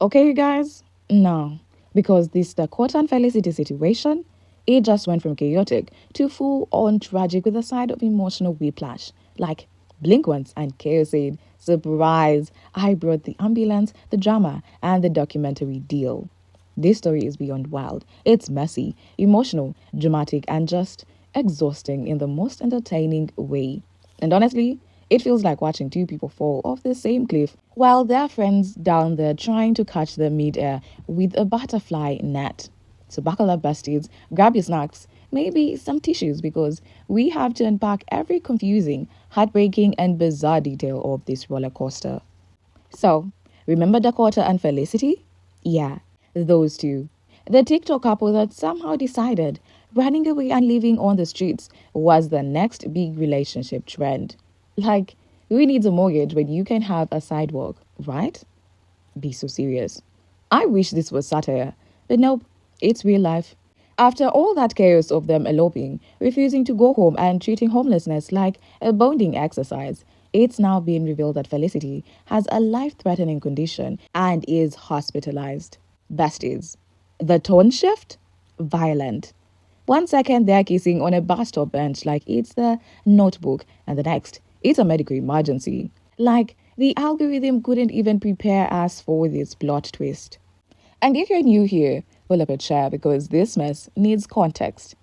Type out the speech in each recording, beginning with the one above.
Okay, you guys? No. Because this Dakota and Felicity situation, it just went from chaotic to full on tragic with a side of emotional whiplash. Like, blink once and chaos said, surprise, I brought the ambulance, the drama, and the documentary deal. This story is beyond wild. It's messy, emotional, dramatic, and just exhausting in the most entertaining way. And honestly, it feels like watching two people fall off the same cliff while their friends down there trying to catch them mid-air with a butterfly net. So buckle up, besties, grab your snacks, maybe some tissues because we have to unpack every confusing, heartbreaking, and bizarre detail of this roller coaster. So, remember Dakota and Felicity? Yeah, those two. The TikTok couple that somehow decided running away and living on the streets was the next big relationship trend. Like, who needs a mortgage when you can have a sidewalk, right? Be so serious. I wish this was satire, but nope, it's real life. After all that chaos of them eloping, refusing to go home, and treating homelessness like a bonding exercise, it's now been revealed that Felicity has a life threatening condition and is hospitalized. Besties. The tone shift? Violent. 1 second they're kissing on a bus stop bench like it's the notebook, and the next, it's a medical emergency. Like the algorithm couldn't even prepare us for this plot twist. And if you're new here, pull up a chair because this mess needs context.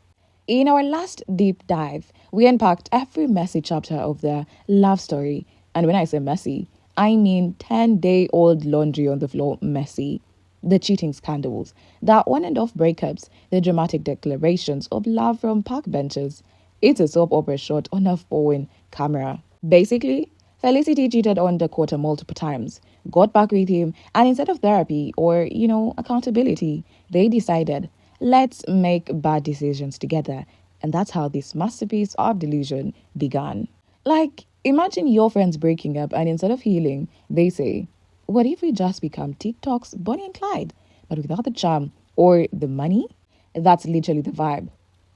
In our last deep dive, we unpacked every messy chapter of their love story. And when I say messy, I mean 10-day-old laundry on the floor messy. The cheating scandals, the on and off breakups, the dramatic declarations of love from park benches. It's a soap opera shot on a phone camera. Basically, Felicity cheated on Dakota multiple times, got back with him, and instead of therapy or, accountability, they decided, let's make bad decisions together. And that's how this masterpiece of delusion began. Like, imagine your friends breaking up, and instead of healing, they say, what if we just become TikTok's Bonnie and Clyde, but without the charm or the money? That's literally the vibe.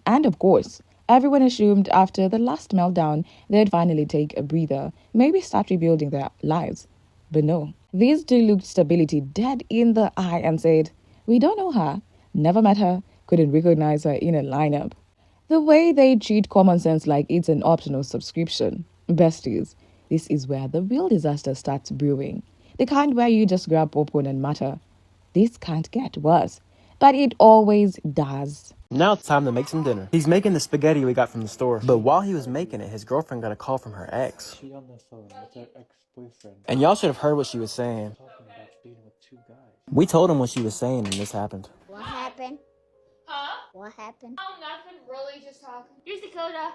And of course, everyone assumed after the last meltdown they'd finally take a breather, maybe start rebuilding their lives. But no, these two looked stability dead in the eye and said, we don't know her, never met her, couldn't recognize her in a lineup. The way they treat common sense like it's an optional subscription. Besties, this is where the real disaster starts brewing. The kind where you just grab popcorn and mutter, this can't get worse. But it always does. Now it's time to make some dinner. He's making the spaghetti we got from the store. But while he was making it, his girlfriend got a call from her ex. She on the phone with her ex-boyfriend. And y'all should have heard what she was saying. Talking about being with two guys. We told him what she was saying and this happened. What happened? Huh? What happened? Oh, nothing. Really, just talking. Here's Dakota.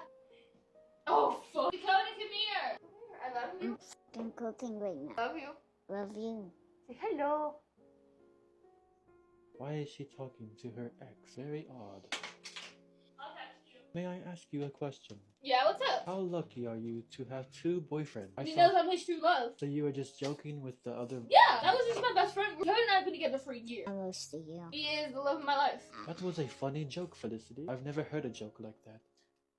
Oh, fuck. Dakota, come here. Come here. I love you. I'm cooking right now. Love you. Love you. Say hello. Why is she talking to her ex? Very odd. I'll text you. May I ask you a question? Yeah, what's up? How lucky are you to have two boyfriends? He knows I'm his true love. So you were just joking with the other... Yeah, that was just my best friend. Dakota and I have been together for a year. I'm close to you. He is the love of my life. That was a funny joke, Felicity. I've never heard a joke like that.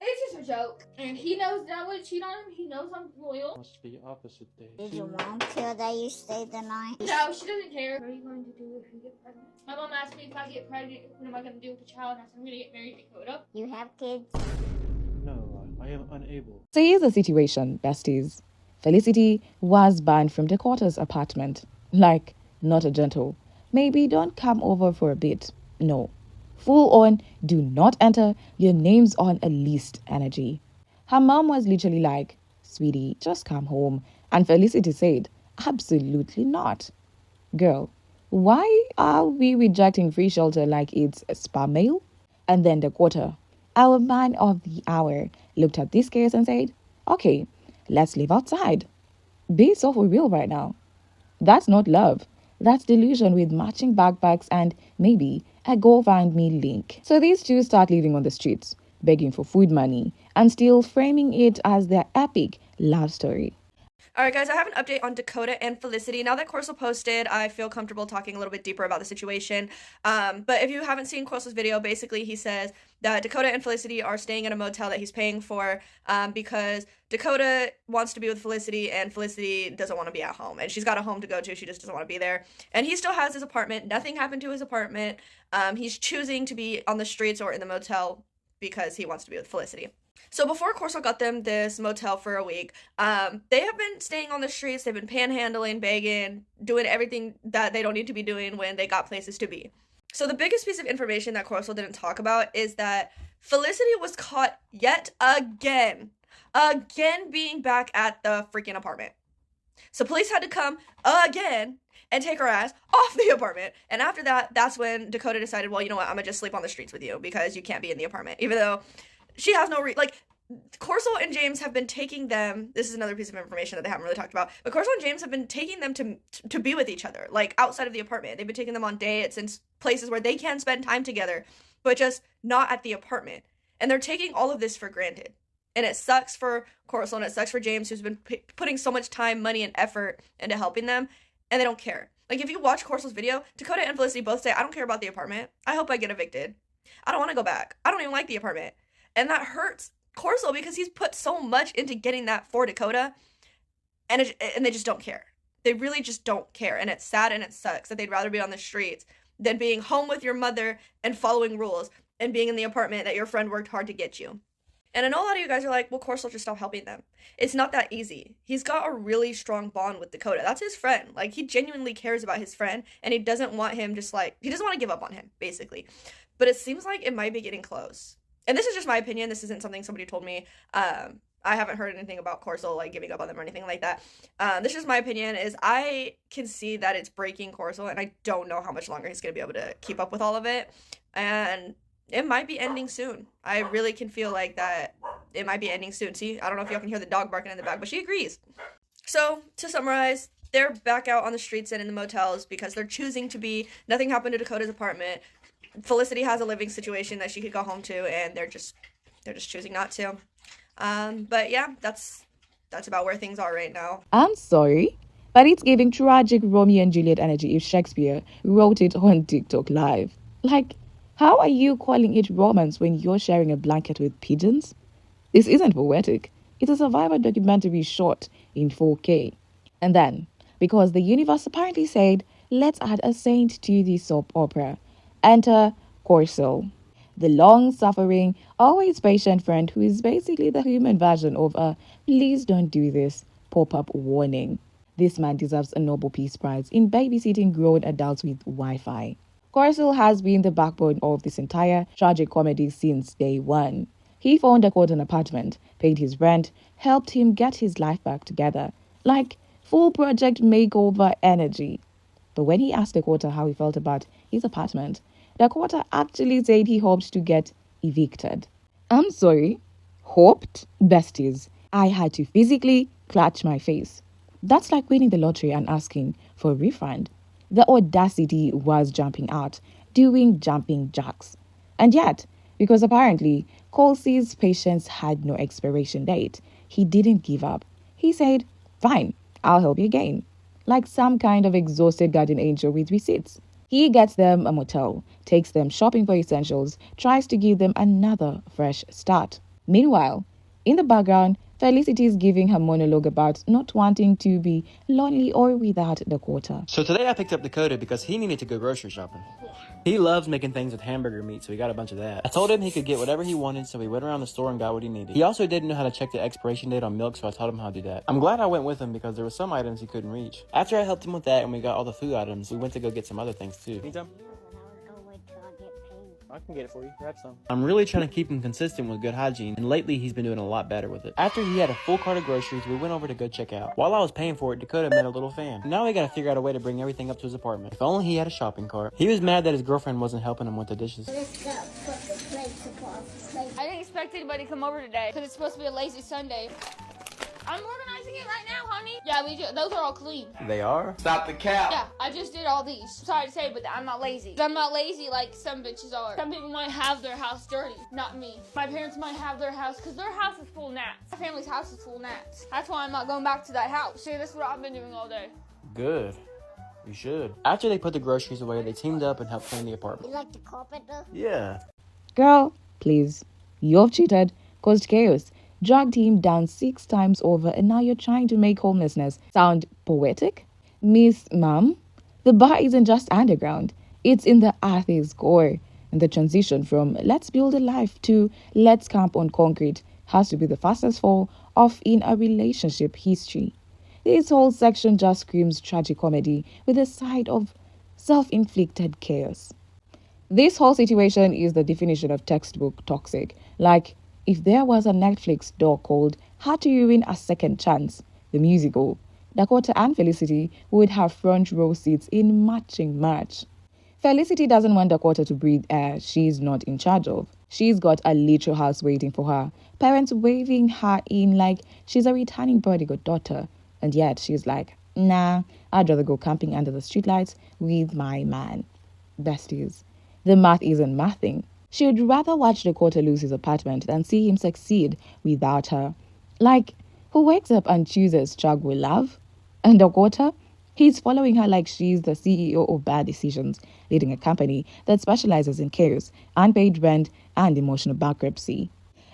It's just a joke. And he knows that I would cheat on him. He knows I'm loyal. Must be opposite day. Did your mom care that you stayed the night? No, she doesn't care. What are you going to do if you get pregnant? My mom asked me if I get pregnant, what am I going to do with the child? And I said, I'm going to get married to Dakota. You have kids? No, I am unable. So here's the situation, besties. Felicity was banned from Dakota's apartment. Like, not a gentle. Maybe don't come over for a bit. No. Full on, do not enter, your name's on a list energy. Her mom was literally like, sweetie, just come home. And Felicity said, absolutely not. Girl, why are we rejecting free shelter like it's a spam mail? And then Dakota, our man of the hour, looked at this case and said, okay, let's live outside. Be so for real right now. That's not love. That's delusion with matching backpacks and maybe a GoFundMe link. So these two start living on the streets, begging for food money, and still framing it as their epic love story. Alright guys, I have an update on Dakota and Felicity. Now that Corso posted, I feel comfortable talking a little bit deeper about the situation. But if you haven't seen Corso's video, basically he says that Dakota and Felicity are staying in a motel that he's paying for because Dakota wants to be with Felicity and Felicity doesn't want to be at home. And she's got a home to go to, she just doesn't want to be there. And he still has his apartment. Nothing happened to his apartment. He's choosing to be on the streets or in the motel because he wants to be with Felicity. So before Corso got them this motel for a week, they have been staying on the streets. They've been panhandling, begging, doing everything that they don't need to be doing when they got places to be. So the biggest piece of information that Corso didn't talk about is that Felicity was caught yet again being back at the freaking apartment. So police had to come again and take her ass off the apartment. And after that, that's when Dakota decided, well, you know what, I'm gonna just sleep on the streets with you because you can't be in the apartment, even though she has no Corso and James have been taking them, this is another piece of information that they haven't really talked about, but Corso and James have been taking them to be with each other, like, outside of the apartment. They've been taking them on dates and places where they can spend time together, but just not at the apartment. And they're taking all of this for granted. And it sucks for Corso and it sucks for James, who's been putting so much time, money, and effort into helping them, and they don't care. Like, if you watch Corso's video, Dakota and Felicity both say, I don't care about the apartment. I hope I get evicted. I don't want to go back. I don't even like the apartment. And that hurts Corso because he's put so much into getting that for Dakota, and they just don't care. They really just don't care, and it's sad and it sucks that they'd rather be on the streets than being home with your mother and following rules and being in the apartment that your friend worked hard to get you. And I know a lot of you guys are like, well, Corso, just stop helping them. It's not that easy. He's got a really strong bond with Dakota. That's his friend. Like, he genuinely cares about his friend, and he doesn't want him he doesn't want to give up on him, basically. But it seems like it might be getting close. And this is just my opinion. This isn't something somebody told me. I haven't heard anything about Corso, like, giving up on them or anything like that. This is my opinion, is I can see that it's breaking Corso, and I don't know how much longer he's going to be able to keep up with all of it. And it might be ending soon. I really can feel like that it might be ending soon. See, I don't know if y'all can hear the dog barking in the back, but she agrees. So, to summarize, they're back out on the streets and in the motels because they're choosing to be. Nothing happened to Dakota's apartment. Felicity has a living situation that she could go home to, and they're just choosing not to. But yeah, that's about where things are right now. I'm sorry, but it's giving tragic Romeo and Juliet energy if Shakespeare wrote it on TikTok Live. Like, how are you calling it romance when you're sharing a blanket with pigeons? This isn't poetic. It's a survivor documentary shot in 4K. And then, because the universe apparently said, let's add a saint to the soap opera, enter Corso, the long-suffering, always patient friend who is basically the human version of a please don't do this pop-up warning. This man deserves a Nobel Peace Prize in babysitting grown adults with Wi-Fi. Corso has been the backbone of this entire tragic comedy since day one. He found Dakota an apartment, paid his rent, helped him get his life back together. Like, full project makeover energy. But when he asked Dakota how he felt about his apartment, Dakota actually said he hoped to get evicted. I'm sorry, hoped? Besties, I had to physically clutch my face. That's like winning the lottery and asking for a refund. The audacity was jumping out, doing jumping jacks. And yet, because apparently Colsey's patience had no expiration date, he didn't give up. He said, fine, I'll help you again. Like some kind of exhausted guardian angel with receipts. He gets them a motel, takes them shopping for essentials, tries to give them another fresh start. Meanwhile, in the background, Felicity is giving her monologue about not wanting to be lonely or without Dakota. So today I picked up Dakota because he needed to go grocery shopping. He loves making things with hamburger meat, so he got a bunch of that. I told him he could get whatever he wanted, so he went around the store and got what he needed. He also didn't know how to check the expiration date on milk, so I taught him how to do that. I'm glad I went with him because there were some items he couldn't reach. After I helped him with that and we got all the food items, we went to go get some other things too. Anytime? I can get it for you. Grab some. I'm really trying to keep him consistent with good hygiene, and lately he's been doing a lot better with it. After he had a full cart of groceries, we went over to go check out. While I was paying for it, Dakota met a little fan. Now we gotta figure out a way to bring everything up to his apartment. If only he had a shopping cart. He was mad that his girlfriend wasn't helping him with the dishes. Let's go put the plates upon the plate. I didn't expect anybody to come over today because it's supposed to be a lazy Sunday. I'm organizing organizing it right now, honey. Yeah, we do. Those are all clean. They are? Stop the cap. Yeah, I just did all these. Sorry to say, but I'm not lazy. I'm not lazy like some bitches are. Some people might have their house dirty, not me. My parents might have their house, because their house is full of gnats. My family's house is full of gnats. That's why I'm not going back to that house. See, this is what I've been doing all day. Good. You should. After they put the groceries away, they teamed up and helped clean the You apartment. like the carpet though? Yeah. Girl, please. You've cheated, caused chaos, dragged him down 6 times over, and now you're trying to make homelessness sound poetic? Miss Ma'am, the bar isn't just underground. It's in the earth's core. And the transition from let's build a life to let's camp on concrete has to be the fastest fall off in a relationship history. This whole section just screams tragicomedy with a side of self-inflicted chaos. This whole situation is the definition of textbook toxic. Like, if there was a Netflix doc called How to Ruin a Second Chance, the musical, Dakota and Felicity would have front row seats in matching match. Felicity doesn't want Dakota to breathe air she's not in charge of. She's got a literal house waiting for her, parents waving her in like she's a returning prodigal daughter. And yet she's like, nah, I'd rather go camping under the streetlights with my man. Besties, the math isn't mathing. She would rather watch Dakota lose his apartment than see him succeed without her. Like, who wakes up and chooses struggle with love? And Dakota? He's following her like she's the CEO of Bad Decisions, leading a company that specializes in chaos, unpaid rent, and emotional bankruptcy.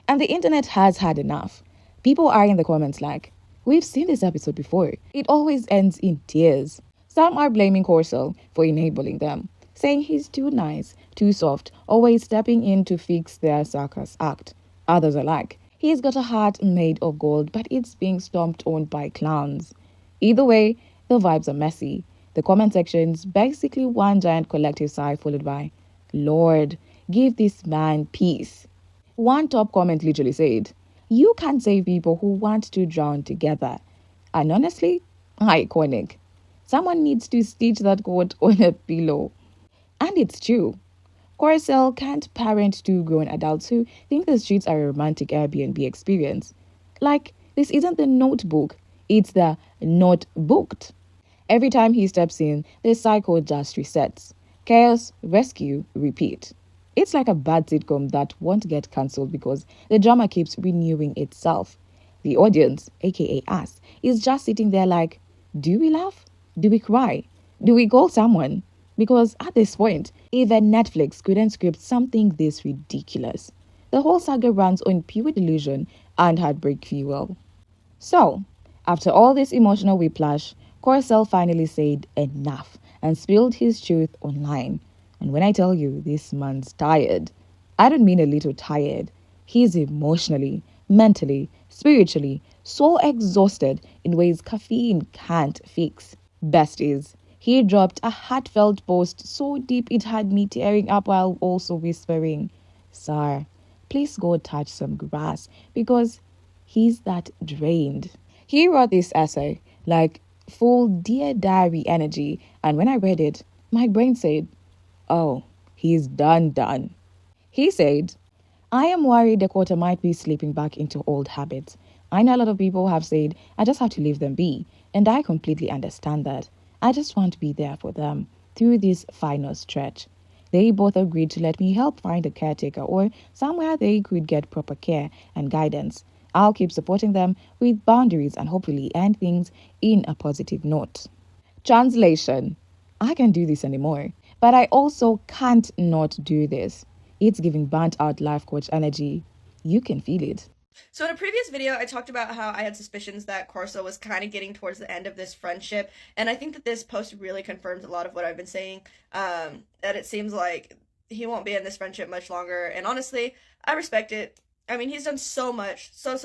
And the internet has had enough. People are in the comments like, we've seen this episode before. It always ends in tears. Some are blaming Corso for enabling them, saying he's too nice, too soft, always stepping in to fix their circus act. Others are like, he's got a heart made of gold, but it's being stomped on by clowns. Either way, the vibes are messy. The comment section's basically one giant collective sigh followed by, Lord, give this man peace. One top comment literally said, you can't save people who want to drown together. And honestly, iconic. Someone needs to stitch that quote on a pillow. And it's true. Corcel can't parent 2 grown adults who think the streets are a romantic Airbnb experience. Like, this isn't the Notebook, it's the not booked. Every time he steps in, the cycle just resets. Chaos, rescue, repeat. It's like a bad sitcom that won't get cancelled because the drama keeps renewing itself. The audience, aka us, is just sitting there like, do we laugh? Do we cry? Do we call someone? Because at this point, even Netflix couldn't script something this ridiculous. The whole saga runs on pure delusion and heartbreak fuel. So, after all this emotional whiplash, Corcel finally said enough and spilled his truth online. And when I tell you this man's tired, I don't mean a little tired. He's emotionally, mentally, spiritually so exhausted in ways caffeine can't fix. Best is, he dropped a heartfelt post so deep it had me tearing up while also whispering, Sir, please go touch some grass because he's that drained. He wrote this essay like full Dear Diary energy, and when I read it, my brain said, oh, he's done. He said, I am worried Dakota might be slipping back into old habits. I know a lot of people have said, I just have to leave them be, and I completely understand that. I just want to be there for them through this final stretch. They both agreed to let me help find a caretaker or somewhere they could get proper care and guidance. I'll keep supporting them with boundaries and hopefully end things in a positive note. Translation. I can't do this anymore, but I also can't not do this. It's giving burnt out life coach energy. You can feel it. So in a previous video, I talked about how I had suspicions that Corso was kind of getting towards the end of this friendship, and I think that this post really confirms a lot of what I've been saying, that it seems like he won't be in this friendship much longer, and honestly, I respect it. I mean, he's done so much, so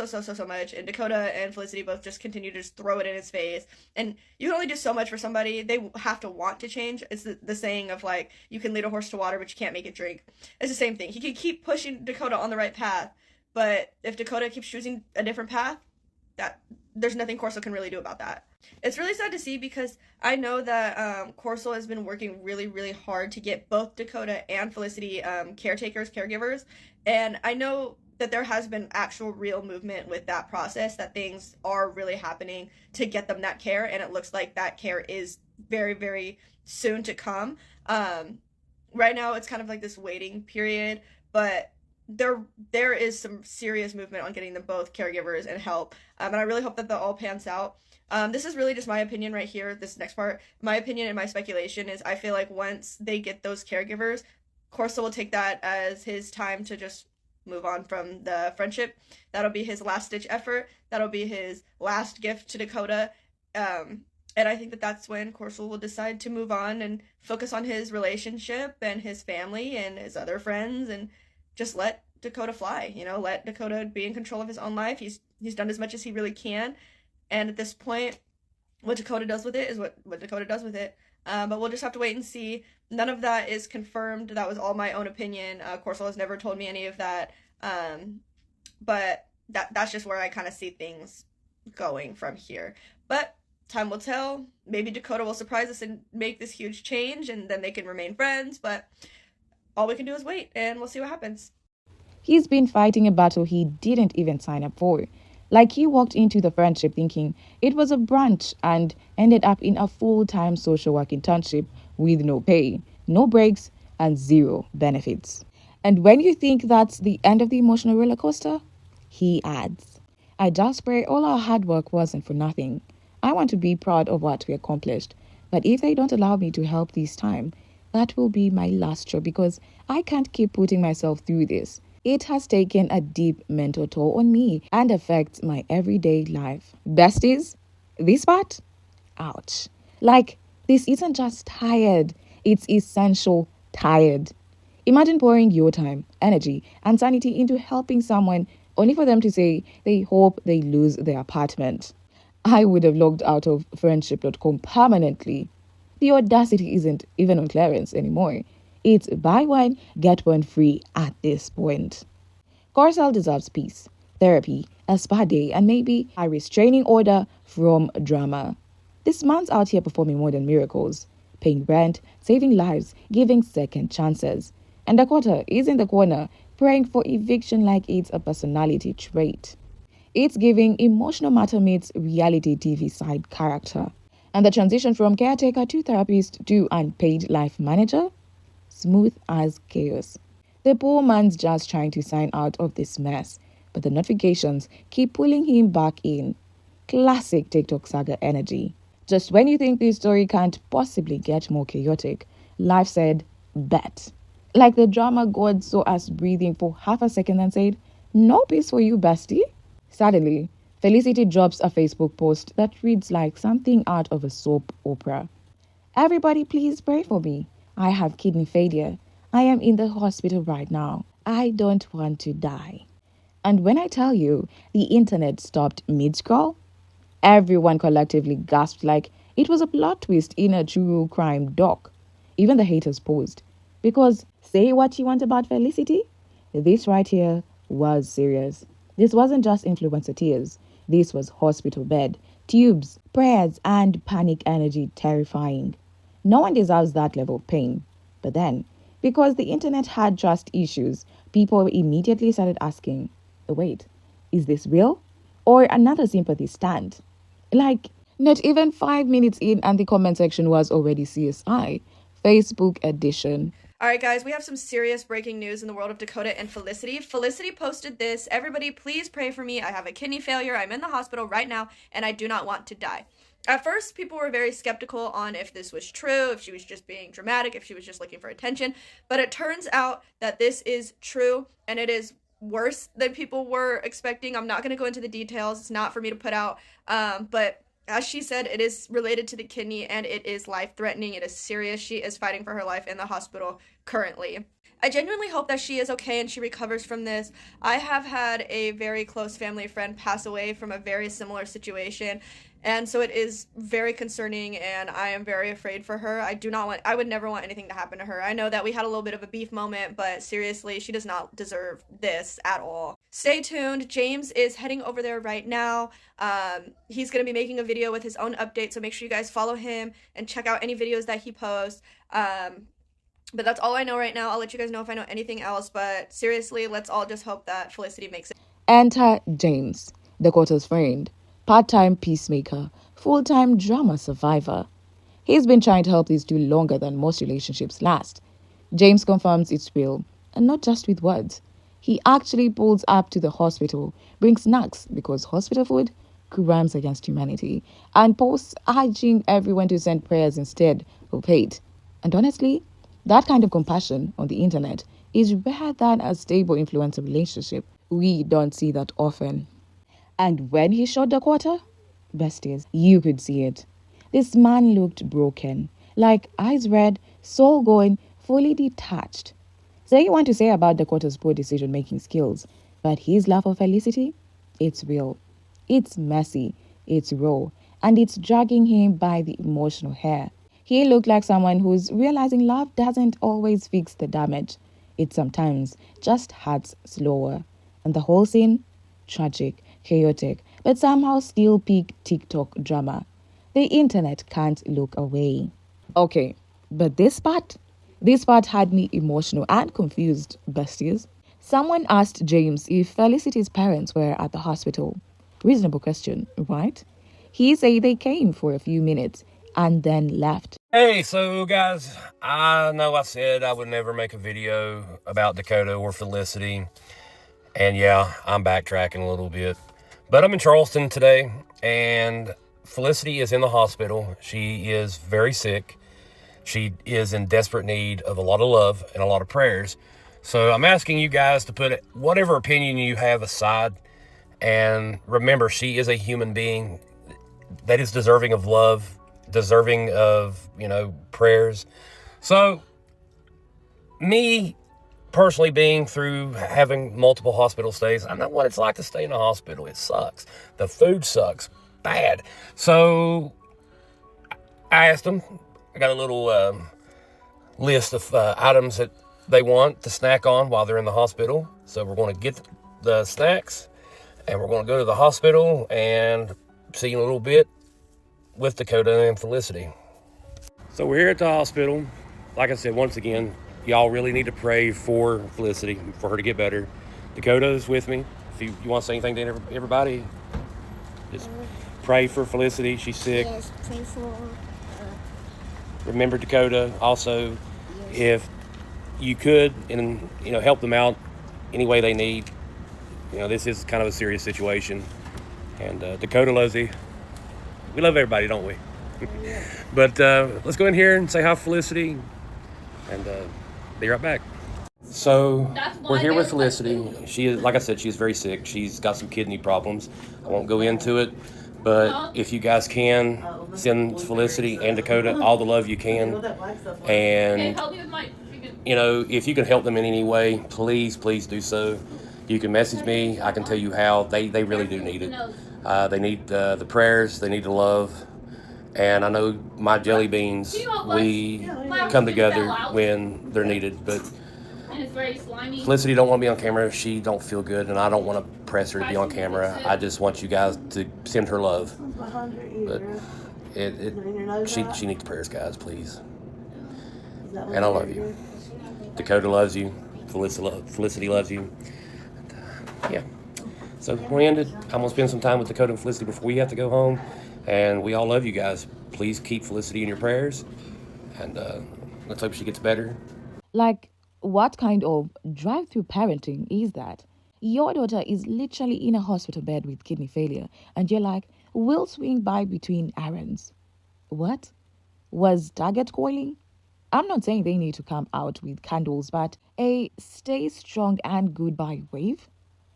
much, and Dakota and Felicity both just continue to just throw it in his face, and you can only do so much for somebody. They have to want to change. It's the saying of, like, you can lead a horse to water, but you can't make it drink. It's the same thing. He can keep pushing Dakota on the right path, but if Dakota keeps choosing a different path, that there's nothing Corso can really do about that. It's really sad to see because I know that Corso has been working really hard to get both Dakota and Felicity caregivers, and I know that there has been actual real movement with that process, that things are really happening to get them that care, and it looks like that care is very, very soon to come. Right now it's kind of like this waiting period, but there is some serious movement on getting them both caregivers and help, and I really hope that all pans out. This is really just my opinion right here. This next part, my opinion and my speculation is, I feel like once they get those caregivers, Corso will take that as his time to just move on from the friendship. That'll be his last ditch effort. That'll be his last gift to Dakota. And I think that that's when Corso will decide to move on and focus on his relationship and his family and his other friends, and just let Dakota fly, you know, let Dakota be in control of his own life. He's done as much as he really can. And at this point, what Dakota does with it is what Dakota does with it. But we'll just have to wait and see. None of that is confirmed. That was all my own opinion. Corso has never told me any of that. But that's just where I kind of see things going from here. But time will tell. Maybe Dakota will surprise us and make this huge change, and then they can remain friends. But all we can do is wait, and we'll see what happens. He's been fighting a battle he didn't even sign up for. Like, he walked into the friendship thinking it was a brunch and ended up in a full-time social work internship with no pay, no breaks, and zero benefits. And when you think that's the end of the emotional roller coaster, he adds, I just pray all our hard work wasn't for nothing. I want to be proud of what we accomplished, but if they don't allow me to help this time, that will be my last straw, because I can't keep putting myself through this. It has taken a deep mental toll on me and affects my everyday life. Besties, this part? Ouch. Like, this isn't just tired, it's essential tired. Imagine pouring your time, energy, and sanity into helping someone only for them to say they hope they lose their apartment. I would have logged out of friendship.com permanently. The audacity isn't even on clearance anymore. It's buy one, get one free at this point. Corso deserves peace, therapy, a spa day, and maybe a restraining order from drama. This man's out here performing more than miracles, paying rent, saving lives, giving second chances. And Dakota is in the corner, praying for eviction like it's a personality trait. It's giving emotional matter meets reality TV side character. And the transition from caretaker to therapist to unpaid life manager? Smooth as chaos. The poor man's just trying to sign out of this mess, but the notifications keep pulling him back in. Classic TikTok saga energy. Just when you think this story can't possibly get more chaotic, life said, bet. Like the drama god saw us breathing for half a second and said, no peace for you, bestie. Suddenly, Felicity drops a Facebook post that reads like something out of a soap opera. Everybody please pray for me. I have kidney failure. I am in the hospital right now. I don't want to die. And when I tell you the internet stopped mid-scroll, everyone collectively gasped like it was a plot twist in a true crime doc. Even the haters paused. Because say what you want about Felicity, this right here was serious. This wasn't just influencer tears. This was hospital bed, tubes, prayers, and panic energy terrifying. No one deserves that level of pain. But then, because the internet had trust issues, people immediately started asking, wait, is this real? Or another sympathy stand? Like, not even 5 minutes in and the comment section was already CSI, Facebook edition. All right, guys, we have some serious breaking news in the world of Dakota and Felicity. Felicity posted this, everybody please pray for me. I have a kidney failure. I'm in the hospital right now, and I do not want to die. At first, people were very skeptical on if this was true, if she was just being dramatic, if she was just looking for attention. But it turns out that this is true, and it is worse than people were expecting. I'm not going to go into the details. It's not for me to put out. But as she said, it is related to the kidney, and it is life-threatening. It is serious. She is fighting for her life in the hospital currently. I genuinely hope that she is okay and she recovers from this. I have had a very close family friend pass away from a very similar situation, and so it is very concerning, and I am very afraid for her. I would never want anything to happen to her. I know that we had a little bit of a beef moment, but seriously, she does not deserve this at all. Stay tuned. James is heading over there right now. He's going to be making a video with his own update, so make sure you guys follow him and check out any videos that he posts. But that's all I know right now. I'll let you guys know if I know anything else. But seriously, let's all just hope that Felicity makes it. Enter James, Dakota's friend, part-time peacemaker, full-time drama survivor. He's been trying to help these two longer than most relationships last. James confirms it's real, and not just with words. He actually pulls up to the hospital, brings snacks because hospital food crimes against humanity, and posts urging everyone to send prayers instead of hate. And honestly, that kind of compassion on the internet is rarer than a stable influencer relationship. We don't see that often. And when he shot Dakota, besties, you could see it. This man looked broken, like eyes red, soul going, fully detached. Say you want to say about Dakota's poor decision making skills, but his love for Felicity, it's real. It's messy, it's raw, and it's dragging him by the emotional hair. He looked like someone who's realizing love doesn't always fix the damage. It sometimes just hurts slower. And the whole scene? Tragic, chaotic, but somehow still peak TikTok drama. The internet can't look away. Okay, but this part had me emotional and confused, besties. Someone asked James if Felicity's parents were at the hospital. Reasonable question, right? He said they came for a few minutes and then left. Hey, so guys, I know I said I would never make a video about Dakota or Felicity, and yeah, I'm backtracking a little bit. But I'm in Charleston today, and Felicity is in the hospital. She is very sick. She is in desperate need of a lot of love and a lot of prayers. So I'm asking you guys to put whatever opinion you have aside, and remember, she is a human being that is deserving of love, deserving of, prayers. So, me personally being through having multiple hospital stays, I know what it's like to stay in a hospital. It sucks. The food sucks bad. So, I asked them, I got a little list of items that they want to snack on while they're in the hospital. So, we're going to get the snacks, and we're going to go to the hospital and see you in a little bit with Dakota and Felicity. So we're here at the hospital. Like I said, once again, y'all really need to pray for Felicity, for her to get better. Dakota is with me. If you want to say anything to everybody, just pray for Felicity. She's sick. Yes, pray for Remember Dakota. Also, if you could, and help them out any way they need. This is kind of a serious situation. And Dakota loves you. We love everybody, don't we? But let's go in here and say hi to Felicity, and be right back. So we're here with Felicity. She is, like I said, she's very sick. She's got some kidney problems. I won't go into it, but if you guys can, send Felicity and Dakota all the love you can. And if you can help them in any way, please do so. You can message me. I can tell you how. They really do need it. They need the prayers. They need the love. And I know my jelly beans, we come together when they're needed. But Felicity don't want to be on camera. She don't feel good, and I don't want to press her to be on camera. I just want you guys to send her love. But she needs prayers, guys, please. And I love you. Dakota loves you. Felicity loves you. Yeah. So we ended. I'm gonna spend some time with Dakota and Felicity before we have to go home. And we all love you guys. Please keep Felicity in your prayers. And let's hope she gets better. Like, what kind of drive-through parenting is that? Your daughter is literally in a hospital bed with kidney failure, and you're like, we'll swing by between errands. What? Was Target calling? I'm not saying they need to come out with candles, but a stay strong and goodbye wave?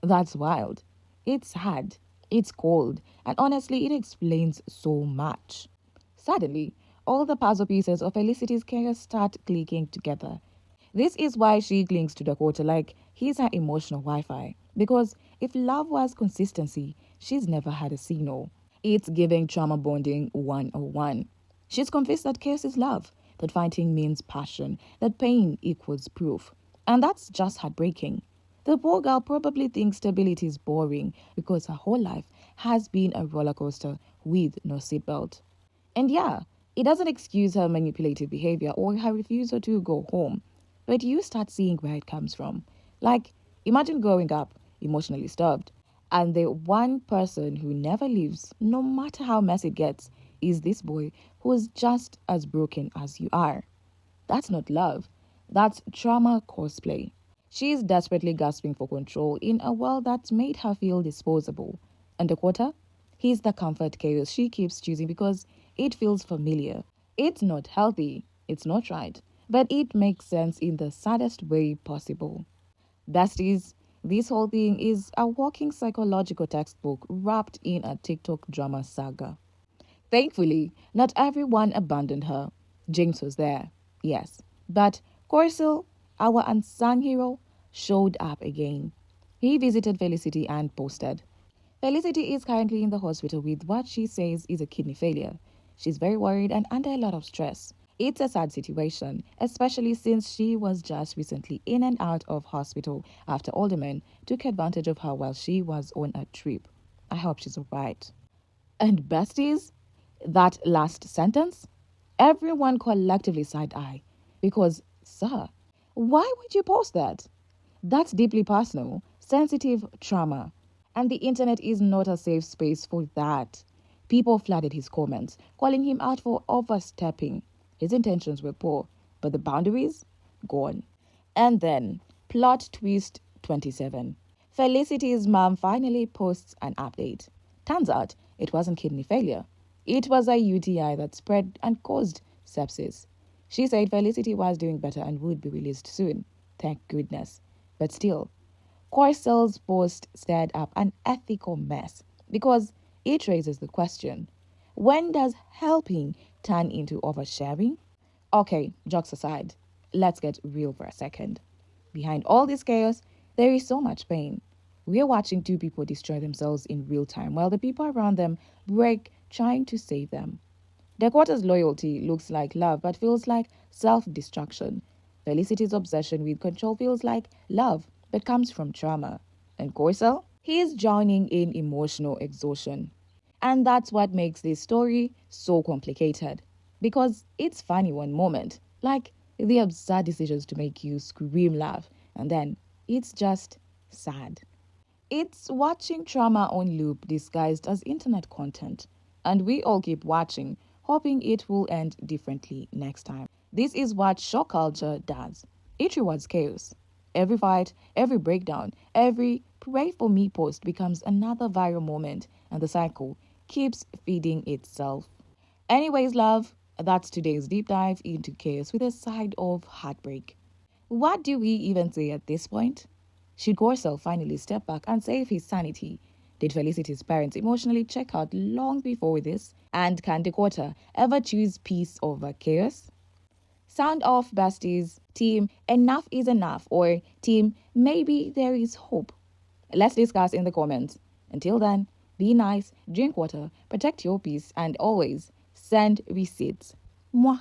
That's wild. It's sad. It's cold. And honestly, it explains so much. Suddenly, all the puzzle pieces of Felicity's chaos start clicking together. This is why she clings to Dakota like he's her emotional Wi-Fi. Because if love was consistency, she's never had a signal. It's giving trauma bonding 101. She's convinced that chaos is love, that fighting means passion, that pain equals proof. And that's just heartbreaking. The poor girl probably thinks stability is boring because her whole life has been a roller coaster with no seatbelt. And yeah, It doesn't excuse her manipulative behavior or her refusal to go home, but you start seeing where it comes from. Like, imagine growing up emotionally starved, and the one person who never leaves, no matter how messy it gets, is this boy who is just as broken as you are. That's not love. That's trauma cosplay. She is desperately gasping for control in a world that's made her feel disposable. And Dakota? He's the comfort chaos she keeps choosing because it feels familiar. It's not healthy, it's not right, but it makes sense in the saddest way possible. Besties, this whole thing is a walking psychological textbook wrapped in a TikTok drama saga. Thankfully, not everyone abandoned her. James was there, yes. But Corsil, our unsung hero, showed up again. He visited Felicity and posted. Felicity is currently in the hospital with what she says is a kidney failure. She's very worried and under a lot of stress. It's a sad situation, especially since she was just recently in and out of hospital after Alderman took advantage of her while she was on a trip. I hope she's alright. And besties, that last sentence, everyone collectively side eye. Because, sir, why would you post that? That's deeply personal, sensitive trauma. And the internet is not a safe space for that. People flooded his comments, calling him out for overstepping. His intentions were poor, but the boundaries? Gone. And then, plot twist 27. Felicity's mom finally posts an update. Turns out it wasn't kidney failure. It was a UTI that spread and caused sepsis. She said Felicity was doing better and would be released soon. Thank goodness. But still, Corsel's post stirred up an ethical mess because it raises the question, when does helping turn into oversharing? Okay, jokes aside, let's get real for a second. Behind all this chaos, there is so much pain. We are watching two people destroy themselves in real time while the people around them break trying to save them. Dakota's loyalty looks like love but feels like self-destruction. Felicity's obsession with control feels like love but comes from trauma. And Corsel? He is drowning in emotional exhaustion. And that's what makes this story so complicated. Because it's funny one moment, like the absurd decisions to make you scream laugh, and then it's just sad. It's watching trauma on loop disguised as internet content. And we all keep watching, hoping it will end differently next time. This is what shock culture does. It rewards chaos. Every fight, every breakdown, every pray for me post becomes another viral moment, and the cycle keeps feeding itself. Anyways, love, that's today's deep dive into chaos with a side of heartbreak. What do we even say at this point? Should Gorsel finally step back and save his sanity? Did Felicity's parents emotionally check out long before this? And can Dakota ever choose peace over chaos? Sound off, besties. Team, enough is enough. Or team, maybe there is hope. Let's discuss in the comments. Until then, be nice, drink water, protect your peace, and always send receipts. Mwah.